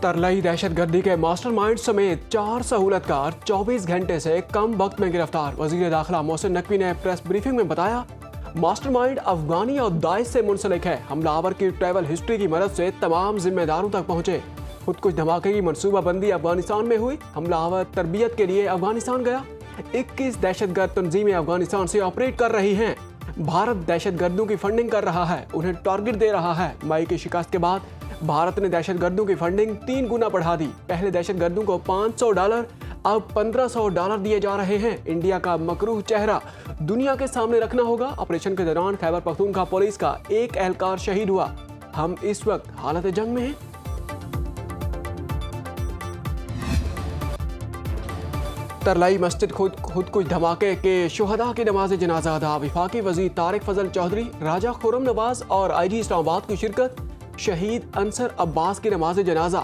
तरलई दहशतगर्दी के मास्टरमाइंड समेत 4 सहूलतकार 24 घंटे से कम वक्त में गिरफ्तार। वजीर दाखिला मोहसिन नकवी ने प्रेस ब्रीफिंग में बताया, मास्टरमाइंड अफगानी और दाइश से मुंसलिक है। हमलावर की ट्रैवल हिस्ट्री की मदद से तमाम जिम्मेदारों तक पहुंचे। खुद कुछ धमाके की मनसूबाबंदी अफगानिस्तान में हुई। हमलावर तरबियत के लिए अफगानिस्तान गया। 21 दहशतगर्द तंजीमें अफगानिस्तान से ऑपरेट कर रही हैं। भारत दहशतगर्दों की फंडिंग कर रहा है, उन्हें टारगेट दे रहा है। मई की शिकस्त के बाद भारत ने दहशतगर्दों की फंडिंग 3 गुना बढ़ा दी। पहले दहशतगर्दों को $500, अब $1500 दिए जा रहे हैं। इंडिया का मकरूह चेहरा दुनिया के सामने रखना होगा। ऑपरेशन के दौरान खैबर पख्तूनख्वा पुलिस का एक एहलकार शहीद हुआ। हम इस वक्त हालत जंग में हैं। तरलाई मस्जिद खुद कुछ धमाके के शुहदा की नमाज जनाजा अदा। वफाकी वजीर तारिक फजल चौधरी, राजा खुर्रम नवाज और IG इस्लामाबाद की शिरकत। शहीद अंसर अब्बास की नमाज जनाजा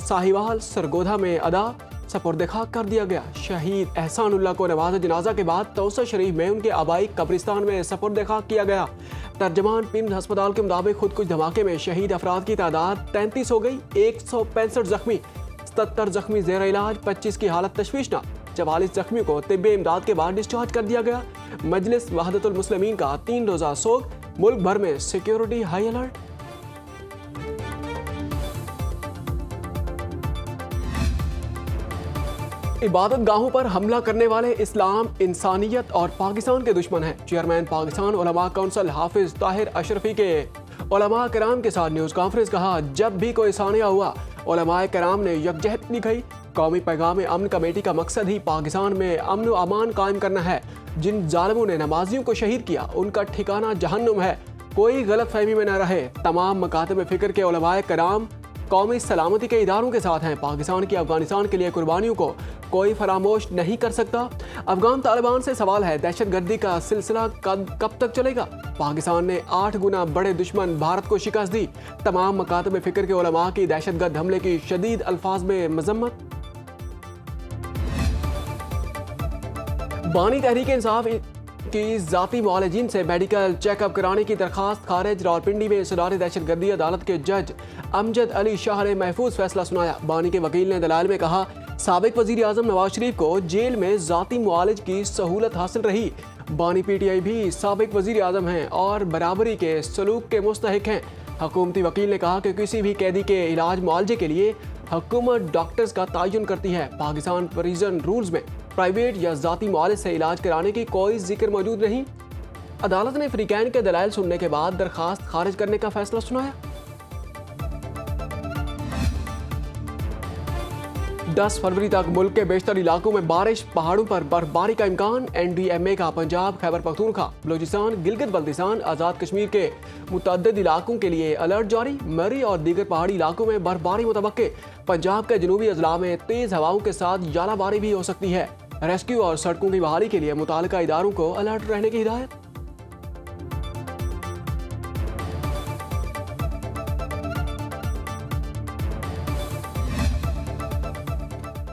साहिवाल सरगोधा में अदा सपुर्द खाक कर दिया गया। शहीद एहसानुल्लाह को नमाज जनाजा के बाद तौसा शरीफ में उनके आबाई कब्रिस्तान में सपुर्द खाक किया गया। तर्जमान पिम्स अस्पताल के मुताबिक खुद कुछ धमाके में शहीद अफराद की तादाद 33 हो गई। 165 जख्मी, 77 जख्मी जेर इलाज, 25 की हालत तशवीशनाक। 44 जख्मी को तिब्बी इमदाद के बाद डिस्चार्ज कर दिया गया। मजलिस वहदतुल मुस्लिमीन का 3 रोजा सोग। मुल्क भर में सिक्योरिटी हाई अलर्ट। इबादत गाहों पर हमला करने वाले इस्लाम, इंसानियत और पाकिस्तान के दुश्मन हैं। चेयरमैन पाकिस्तान उलमा काउंसिल हाफिज ताहिर अशरफी के उलमा कराम के साथ न्यूज़ कॉन्फ्रेंस कहा, जब भी कोई सानिया हुआ उलमा कराम ने यकजहत दिखाई। कौमी पैगाम अमन कमेटी का मकसद ही पाकिस्तान में अमन व अमान कायम करना है। जिन जालिमों ने नमाजियों को शहीद किया उनका ठिकाना जहन्नुम है। कोई गलत फहमी में न रहे। तमाम मकातब फ़िक्र के उलमा कराम कौमी सलामती के इदारों के साथ हैं। पाकिस्तान की अफगानिस्तान के लिए कुर्बानियों को कोई फरामोश नहीं कर सकता। अफगान तालिबान से सवाल है, दहशतगर्दी का सिलसिला कब तक चलेगा? पाकिस्तान ने 8 गुना बड़े दुश्मन भारत को शिकस्त दी। तमाम मकातब फ़िक्र के उलमा की दहशतगर्द हमले की शदीद अल्फाज में मजम्मत। बानी तहरीक इंसाफ की जाती मुआलिजीन से मेडिकल चेकअप कराने की दरखास्त खारिज। रावलपिंडी में सदार दहशतगर्दी अदालत के जज अमजद अली शाह ने महफूज फैसला सुनाया। बानी के वकील ने दलाल में कहा, साबिक वजीर आजम नवाज शरीफ को जेल में जाती मुआलिज की सहूलत हासिल रही। बानी PTI भी साबिक वजीर आजम हैं और बराबरी के सलूक के मुस्तहिक हैं। हुकूमती वकील ने कहा कि किसी भी कैदी के इलाज मुआवजे के लिए हुकूमत डॉक्टर्स का तयन करती है। पाकिस्तान प्रिजन रूल्स में प्राइवेट या जाती मुआलिज से इलाज कराने की कोई जिक्र मौजूद नहीं। अदालत ने फ्रीकैन के दलाइल सुनने के बाद दरखास्त खारिज करने का फैसला सुनाया। 10 फरवरी तक मुल्क के बेशतर इलाकों में बारिश, पहाड़ों पर बर्फबारी का इम्कान। NDMA का पंजाब, खैबर पख्तूनख्वा, बलूचिस्तान, गिलगित बल्तिस्तान, आज़ाद कश्मीर के मुतअद्दिद इलाकों के लिए अलर्ट जारी। मरी और दीगर पहाड़ी इलाकों में बर्फबारी मुतवक्के। पंजाब के जनूबी अजला में तेज हवाओं के साथ जालाबारी भी हो सकती है। रेस्क्यू और सड़कों की बहाली के लिए मुताल्लिका इदारों को अलर्ट रहने की हिदायत।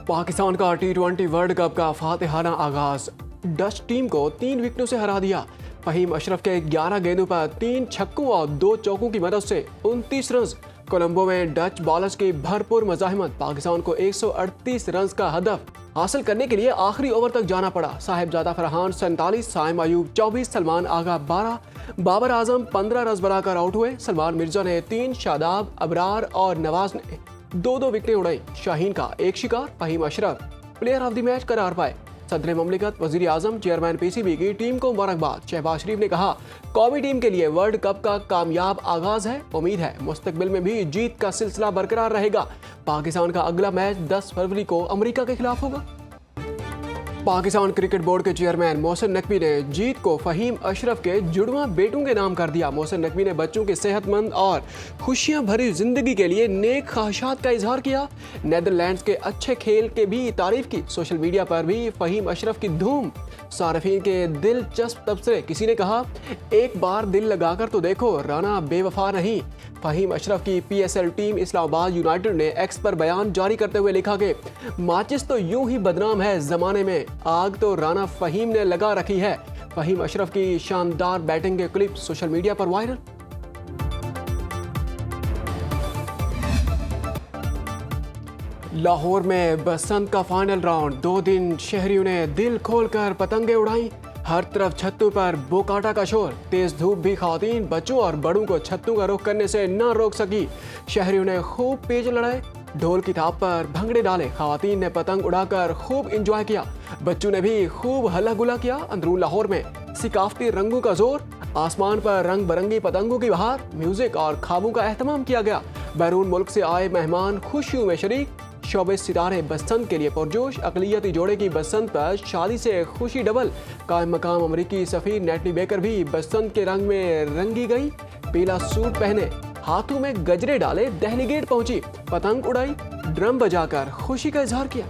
पाकिस्तान का T20 वर्ल्ड कप का फातिहाना आगाज। डच टीम को 3 विकेटों से हरा दिया। फहीम अशरफ के 11 गेंदों पर 3 छक्कों और 2 चौकों की मदद से 29 रन। कोलंबो में डच बॉलर्स की भरपूर मज़ाहिमत। पाकिस्तान को 138 रन का हदफ हासिल करने के लिए आखिरी ओवर तक जाना पड़ा। साहिबजादा फरहान 47, साइम अयूब 24, सलमान आगा 12, बाबर आजम 15 रन बनाकर आउट हुए। सलमान मिर्जा ने 3, शादाब, अबरार और नवाज ने 2-2 विकेटें उड़ाई। शाहीन का 1 शिकार। Faheem Ashraf player of the match करार पाए। सदर ममलिकत, वजीर आजम, चेयरमैन PCB की टीम को मुबारकबाद। शहबाज शरीफ ने कहा, कौमी टीम के लिए वर्ल्ड कप का कामयाब आगाज है। उम्मीद है मुस्तकबिल में भी जीत का सिलसिला बरकरार रहेगा। पाकिस्तान का अगला मैच 10 फरवरी को अमेरिका के खिलाफ होगा। पाकिस्तान क्रिकेट बोर्ड के चेयरमैन मोहसिन नकवी ने जीत को फहीम अशरफ के जुड़वां बेटों के नाम कर दिया। मोहसिन नकवी ने बच्चों की सेहतमंद और खुशियां भरी जिंदगी के लिए नेक ख्वाहिशात का इजहार किया। नेदरलैंड्स के अच्छे खेल के भी तारीफ की। सोशल मीडिया पर भी फहीम अशरफ की धूम। सार्फिन के दिलचस्प तबसरे। किसी ने कहा, एक बार दिल लगाकर तो देखो, राना बेवफा नहीं। फहीम अशरफ की PSL टीम इस्लामाबाद यूनाइटेड ने X पर बयान जारी करते हुए लिखा कि माचिस तो यूं ही बदनाम है जमाने में, आग तो राना फहीम ने लगा रखी है। फहीम अशरफ की शानदार बैटिंग के क्लिप सोशल मीडिया पर वायरल। लाहौर में बसंत का फाइनल राउंड, 2 दिन शहरियों ने दिल खोलकर पतंगे उड़ाई। हर तरफ छत्तों पर बोकाटा का शोर, तेज धूप भी खवातीन, बच्चों और बड़ों को छत्तों का रुख करने से न रोक सकी। शहरियों ने खूब पेच लड़ाए, ढोल की थाप पर भंगड़े डाले, खवातीन ने पतंग उड़ाकर खूब एंजॉय किया, बच्चों ने भी खूब हल्ला गुला किया। अंदरून लाहौर में सिकाफती रंगों का जोर, आसमान पर रंग बिरंगी पतंगों की बहार, म्यूजिक और खाबों का एहतमाम किया गया। बैरून मुल्क से आए मेहमान खुशियों में शरीक, शोबे सितारे बसंत के लिए पुरजोश, अकलियती जोड़े की बसंत पर शादी से खुशी डबल। कायम मकाम अमरीकी सफीर नेटली बेकर भी बसंत के रंग में रंगी गई, पीला सूट पहने, हाथों में गजरे डाले दहली गेट पहुंची, पतंग उड़ाई, ड्रम बजाकर खुशी का इजहार किया।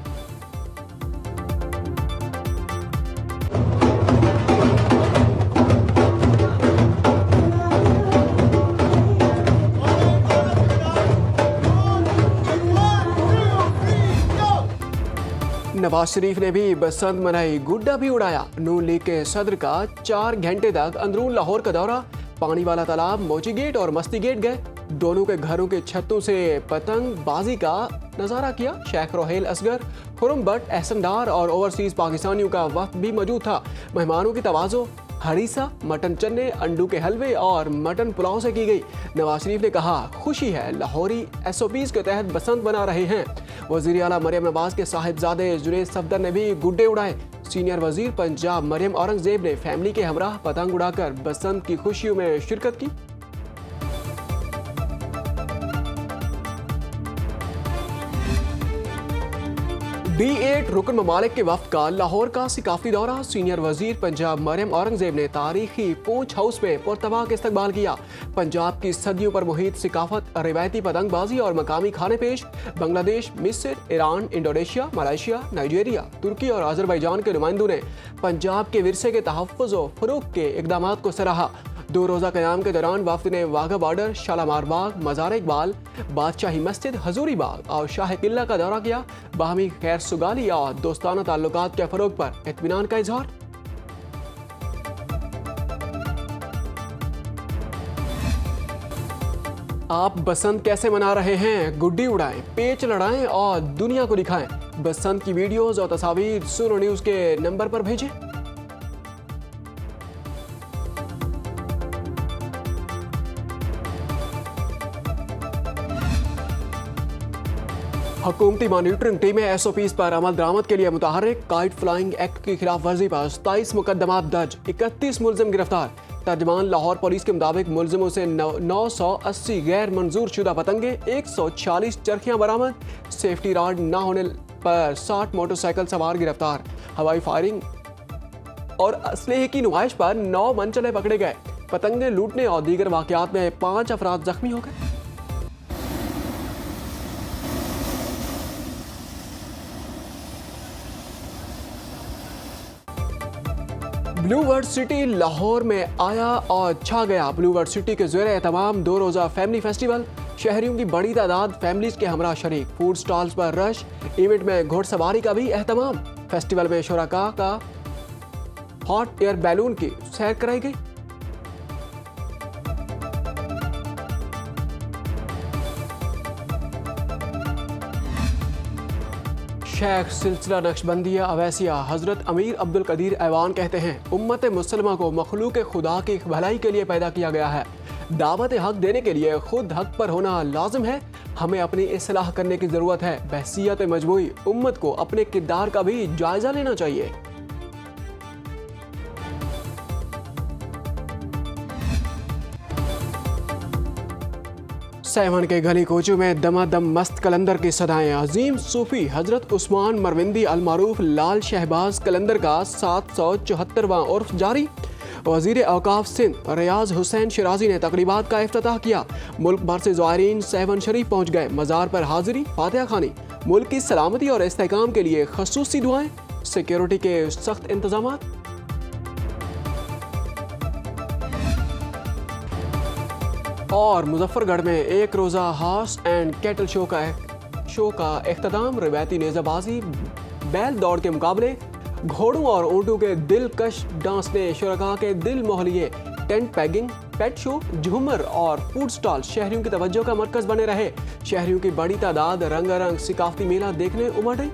नवाज शरीफ ने भी बसंत मनाई, गुड्डा भी उड़ाया। नून लीग के सदर का 4 घंटे तक अंदरून लाहौर का दौरा, पानी वाला तालाब, मोची गेट और मस्ती गेट गए, दोनों के घरों के छतों से पतंग बाजी का नजारा किया। शेख रोहेल असगर, खुरम भट्ट, एहसन डार और ओवरसीज पाकिस्तानियों का वक्त भी मौजूद था। मेहमानों की तवाज़ो हरीसा, मटन चन्ने, अंडू के हलवे और मटन पुलाव से की गई। नवाज शरीफ ने कहा, खुशी है लाहौरी SOPs के तहत बसंत बना रहे हैं। वज़ीर आला मरियम नवाज के साहिबजादे जुनैद सफदर ने भी गुड्डे उड़ाए। सीनियर वजीर पंजाब मरियम औरंगजेब ने फैमिली के हमराह पतंग उड़ाकर बसंत की खुशियों में शिरकत की। B8 रुकन ममालिक के वफ्द का लाहौर का सिकाफती दौरा, सीनियर वजीर पंजाब मरियम औरंगजेब ने तारीखी पूंछ हाउस में पुरतवाक इस्तकबाल किया। पंजाब की सदियों पर मुहित सिकाफत, रिवायती पतंगबाजी और मकामी खाने पेश। बांग्लादेश, मिस्र, ईरान, इंडोनेशिया, मलेशिया, नाइजीरिया, तुर्की और अजरबैजान के नुमाइंदों ने पंजाब के विरसे के तहफ़्फ़ुज़ और फ़रोग़ के इक़दामात को सराहा। 2 रोज़ा क़याम के दौरान वफ़द ने वाघा बॉर्डर, शालामार बाग, मज़ार इकबाल, बादशाही मस्जिद, हजूरी बाग और शाह किला का दौरा किया। बाहमी खैर सुगाली और दोस्ताना ताल्लुकात के फ़रोग़ पर इत्मीनान का इज़हार। आप बसंत कैसे मना रहे हैं? गुड्डी उड़ाएं, पेच लड़ाएं और दुनिया को दिखाएं। बसंत की वीडियोस और तस्वीर सुनो न्यूज़ के नंबर पर भेजें। हुकूमती मॉनिटरिंग टीमें SOPs पर अमल दरामद के लिए मुतहर्रिक। काइट फ्लाइंग एक्ट की खिलाफ वर्जी पर 27 मुकदमात दर्ज, 31 मुलजिम गिरफ्तार। तर्जमान लाहौर पुलिस के मुताबिक मुलजिमों से 980 गैर मंजूर शुदा पतंगे, 140 चरखियां बरामद। सेफ्टी राड न होने पर 60 मोटरसाइकिल सवार गिरफ्तार। हवाई फायरिंग और असलहे की नुमाइश पर 9 मनचले पकड़े गए। पतंगे लूटने और दीगर वाकयात में 5 अफराद जख्मी हो गए। ब्लू वर्ड सिटी लाहौर में आया और छा गया। ब्लू वर्ड सिटी के ज़ेरे एहतमाम 2 रोज़ा फैमिली फेस्टिवल, शहरियों की बड़ी तादाद फैमिलीज के हमरा शरीक। फूड स्टॉल्स पर रश, इवेंट में घोड़सवारी का भी एहतमाम। फेस्टिवल में शुरका का हॉट एयर बैलून की सैर कराई गई। शेख सिलसिला नक्शबंदिया अवैसिया हजरत अमीर अब्दुल कदीर ऐवान कहते हैं, उम्मत मुसलमा को मखलूक खुदा की भलाई के लिए पैदा किया गया है। दावत हक देने के लिए खुद हक पर होना लाजिम है। हमें अपनी इस्लाह करने की ज़रूरत है। बहसीयत मजमूई उम्मत को अपने किरदार का भी जायज़ा लेना चाहिए। सेवन के गली कोचों में दमादम मस्त कलंदर की सदाएं। अजीम सूफी हजरत उस्मान मरविंदी अलमारूफ लाल शहबाज कलंदर का 774वां उर्फ जारी। वज़ीर औकाफ सिंध रियाज हुसैन शिराजी ने तकरीबात का इफ्तिताह किया। मुल्क भर से ज़ायरीन सेवन शरीफ पहुँच गए। मज़ार पर हाजिरी, फातिहा खानी। मुल्क की सलामती और इस्तेहकाम के लिए खसूसी दुआएं। सिक्योरिटी के सख्त इंतजाम। और मुजफ्फरगढ़ में 1 रोज़ा हॉर्स एंड कैटल शो का इख्तिताम। रिवायती नेज़ाबाजी, बैल दौड़ के मुकाबले, घोड़ों और ऊँटों के दिलकश डांस ने शुरका के दिल मोह लिए। टेंट पैगिंग, पेट शो, झूमर और फूड स्टॉल शहरियों की तवज्जो का मरकज बने रहे। शहरियों की बड़ी तादाद रंगारंग सिकाफती मेला देखने उमड़ी।